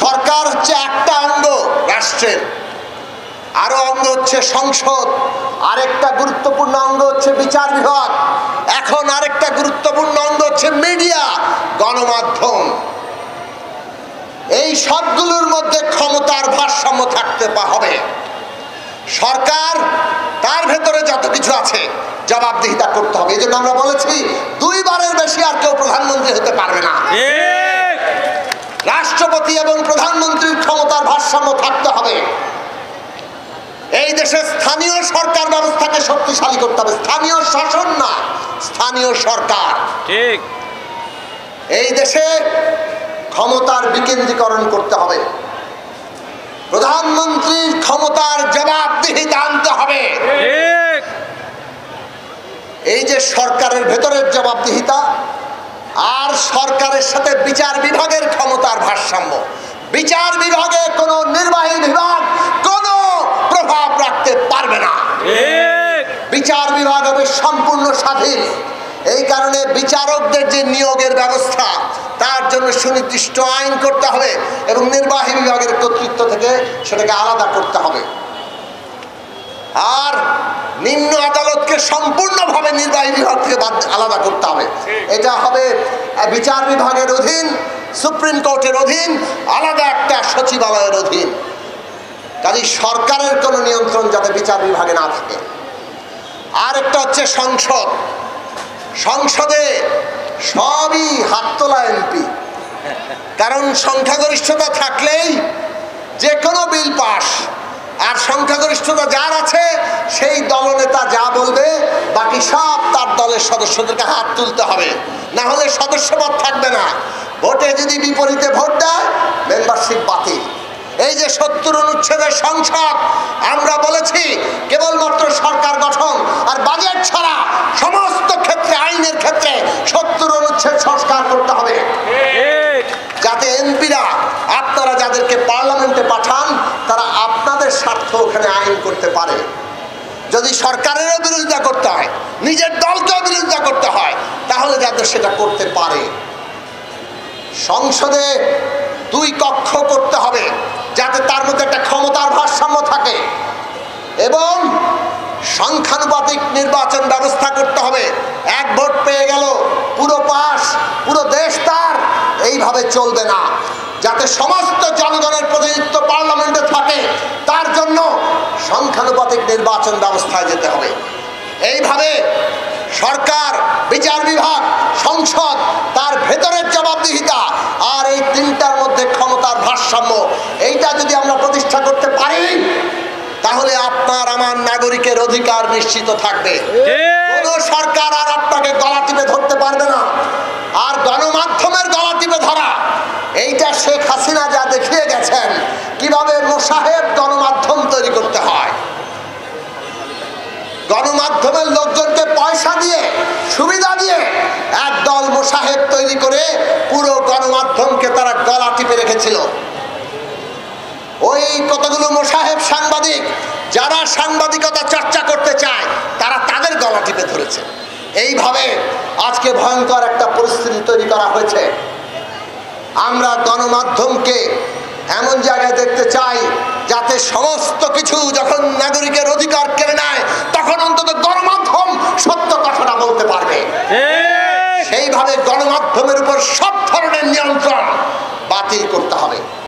সরকার হচ্ছে একটা অঙ্গ রাষ্ট্রের, আরো অঙ্গ হচ্ছে সংসদ, আরেকটা গুরুত্বপূর্ণ অঙ্গ হচ্ছে বিচার বিভাগ, এখন আরেকটা গুরুত্বপূর্ণ অঙ্গ হচ্ছে মিডিয়া, গণমাধ্যম। এই সবগুলোর মধ্যে ক্ষমতার ভারসাম্য থাকতে হবে। সরকার তার ভেতরে যত কিছু আছে জবাবদিহিতা করতে হবে। এই জন্য আমরা বলেছি 2 বারের বেশি আর কেউ প্রধানমন্ত্রী হতে পারবে না। রাষ্ট্রপতি এবং প্রধানমন্ত্রীর ক্ষমতার ভারসাম্য থাকতে হবে। এই দেশে স্থানীয় সরকার ব্যবস্থাকে শক্তিশালী করতে হবে, স্থানীয় শাসন না, স্থানীয় সরকার। ঠিক। এই দেশে ক্ষমতার বিকেন্দ্রীকরণ করতে হবে, প্রধানমন্ত্রীর ক্ষমতার জবাবদিহিতা আনতে হবে। ঠিক। এই যে সরকারের ভেতরের জবাবদিহিতা আর সরকারের সাথে বিচার বিভাগের ক্ষমতার ভারসাম্য, বিচার বিভাগে কোনো নির্বাহী বিভাগ কোনো প্রভাব রাখতে পারবে না। বিচার বিভাগ হবে সম্পূর্ণ স্বাধীন। এই কারণে বিচারকদের যে নিয়োগের ব্যবস্থা তার জন্য সুনির্দিষ্ট আইন করতে হবে এবং নির্বাহী বিভাগের কর্তৃত্ব থেকে সেটাকে আলাদা করতে হবে। আর নিম্ন আদালতকে সম্পূর্ণভাবে নির্বাহী বিভাগ থেকে আলাদা করতে হবে। এটা হবে বিচার বিভাগের অধীন, সুপ্রিম কোর্টের অধীন, আলাদা একটা সচিবালয়ের অধীন। কাজেই সরকারের কোনো নিয়ন্ত্রণ যাতে বিচার বিভাগে না থাকে। আর একটা হচ্ছে সংসদ। সংসদে সবই হাত তোলা এমপি, কারণ সংখ্যাগরিষ্ঠতা থাকলেই যে কোনো বিল পাস। আর সংখ্যাগরিষ্ঠতা যার আছে সেই দলনেতা যা বলবে বাকি সব তার দলের সদস্যদেরকে হাত তুলতে হবে, না হলে সদস্যপদ থাকবে না। ভোটে যদি বিপরীতে ভোট দেয় মেম্বারশিপ বাতিল। এই যে 70 অনুচ্ছেদের সংসদ, আমরা বলেছি কেবলমাত্র সরকার গঠন আর বাজেট ছাড়া সমস্ত ক্ষেত্রে, আইনের ক্ষেত্রে 70 অনুচ্ছেদ সংস্কার করতে হবে, যাতে এমপিরা আপনারা যাদেরকে পার্লামেন্টে পাঠান তারা আপনাদের স্বার্থ ওখানে আইন করতে পারে। যদি সরকারেরও বিরোধিতা করতে হয়, নিজের দলকেও বিরোধিতা করতে হয়, তাহলে যাদের সেটা করতে পারে। সংসদে 2 কক্ষ করতে হবে যাতে তার মধ্যে একটা ক্ষমতার ভারসাম্য থাকে, এবং সংখ্যানুপাতিক নির্বাচন ব্যবস্থা করতে হবে। 1 ভোট পেয়ে গেল পুরো পাস, পুরো দেশ তার, এইভাবে চলবে না। যাতে সমস্ত জনগণের প্রতিনিধিত্ব পার্লামেন্টে থাকে তার জন্য সংখ্যানুপাতিক নির্বাচন ব্যবস্থায় যেতে হবে। এইভাবে সরকার, বিচার বিভাগ, সংসদ, তার ভেতরের জবাবদিহিতা আর এই 3টার মধ্যে ক্ষমতার ভারসাম্য, এইটা যদি আমরা প্রতিষ্ঠা করতে পারি তাহলে আপনার আমার নাগরিকের অধিকার নিশ্চিত থাকবে। কোন সরকার আর আপনাকে গলা টিপে ধরতে পারবে না। আর গণমাধ্যমের গলা টিপে ধরা, এইটা শেখ হাসিনা যা দেখিয়ে গেছেন কিভাবে মোসাহেব গণমাধ্যম তৈরি করতে হয়। গণমাধ্যমের লোকজনকে পয়সা দিয়ে, সুবিধা দিয়ে একদল মোসাহেব তৈরি করে পুরো গণমাধ্যমকে তারা গলা টিপে রেখেছিল। ওই কতগুলো মোসাহেব সাংবাদিক যারা সাংবাদিকতা চর্চা করতে চায় তারা তাদের গলা টিপে ধরেছে। এইভাবে আজকে ভয়ঙ্কর একটা পরিস্থিতি তৈরি করা হয়েছে। আমরা গণমাধ্যমকে এমন জায়গায় দেখতে চাই যাতে সমস্ত কিছু, যখন নাগরিকের অধিকার কেড়ে নেয় তখন অন্তত গণমাধ্যম সত্য কথাটা বলতে পারবে। সেইভাবে গণমাধ্যমের উপর সব ধরনের নিয়ন্ত্রণ বাতিল করতে হবে।